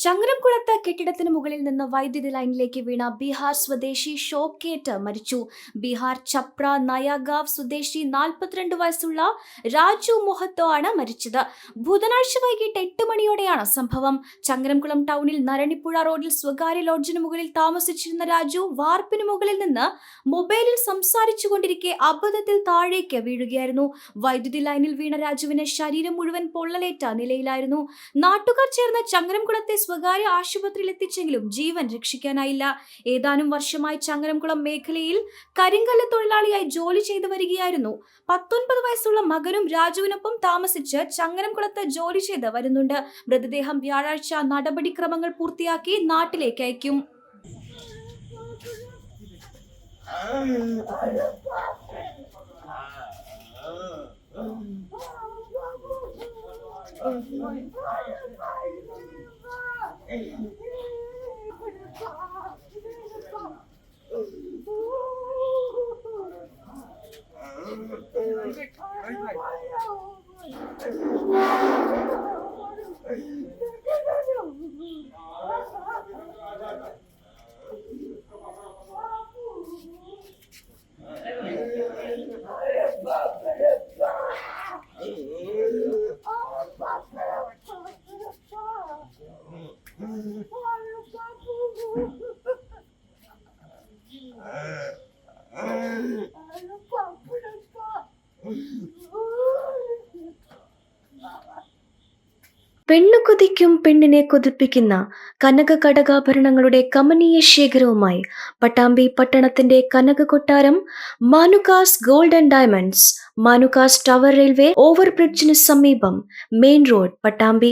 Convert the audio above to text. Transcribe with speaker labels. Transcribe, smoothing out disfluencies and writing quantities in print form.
Speaker 1: ചങ്ങരംകുളത്ത് കെട്ടിടത്തിന് മുകളിൽ നിന്ന് വൈദ്യുതി ലൈനിലേക്ക് വീണ ബീഹാർ സ്വദേശി ഷോക്കേറ്റ് മരിച്ചു. ബീഹാർ ചപ്ര നയാഗാവ് സ്വദേശി 42 വയസ്സുള്ള രാജു മൊഹത്തോ ആണ് മരിച്ചത്. ബുധനാഴ്ച വൈകിട്ട് 8 മണിയോടെയാണ് സംഭവം. ചങ്ങരംകുളം ടൗണിൽ നരണിപ്പുഴ റോഡിൽ സ്വകാര്യ ലോഡ്ജിന് മുകളിൽ താമസിച്ചിരുന്ന രാജു വാർപ്പിന് മുകളിൽ നിന്ന് മൊബൈലിൽ സംസാരിച്ചുകൊണ്ടിരിക്കെ അബദ്ധത്തിൽ താഴേക്ക് വീഴുകയായിരുന്നു. വൈദ്യുതി ലൈനിൽ വീണ രാജുവിന് ശരീരം മുഴുവൻ പൊള്ളലേറ്റ നിലയിലായിരുന്നു. നാട്ടുകാർ ചേർന്ന് ചങ്ങരംകുളത്തെ സ്വകാര്യ ആശുപത്രിയിൽ എത്തിച്ചെങ്കിലും ജീവൻ രക്ഷിക്കാനായില്ല. ഏതാനും വർഷമായി ചങ്ങരംകുളം മേഖലയിൽ കരിങ്കല്ല് തൊഴിലാളിയായി ജോലി ചെയ്തു വരികയായിരുന്നു. 19 വയസ്സുള്ള മകനും രാജുവിനൊപ്പം താമസിച്ച് ചങ്ങരംകുളത്ത് ജോലി ചെയ്ത് വരുന്നുണ്ട്. മൃതദേഹം വ്യാഴാഴ്ച നടപടിക്രമങ്ങൾ പൂർത്തിയാക്കി നാട്ടിലേക്ക് അയക്കും. പെണ്ണു കൊതിക്കും പെണ്ണിനെ കൊതിപ്പിക്കുന്ന കനക കടകാഭരണങ്ങളുടെ കമനീയ ശേഖരവുമായി പട്ടാമ്പി പട്ടണത്തിന്റെ കനക കൊട്ടാരം Manukas gold and diamonds, Manukas tower railway ഓവർബ്രിഡ്ജിന് സമീപം, മെയിൻ റോഡ്, പട്ടാമ്പി.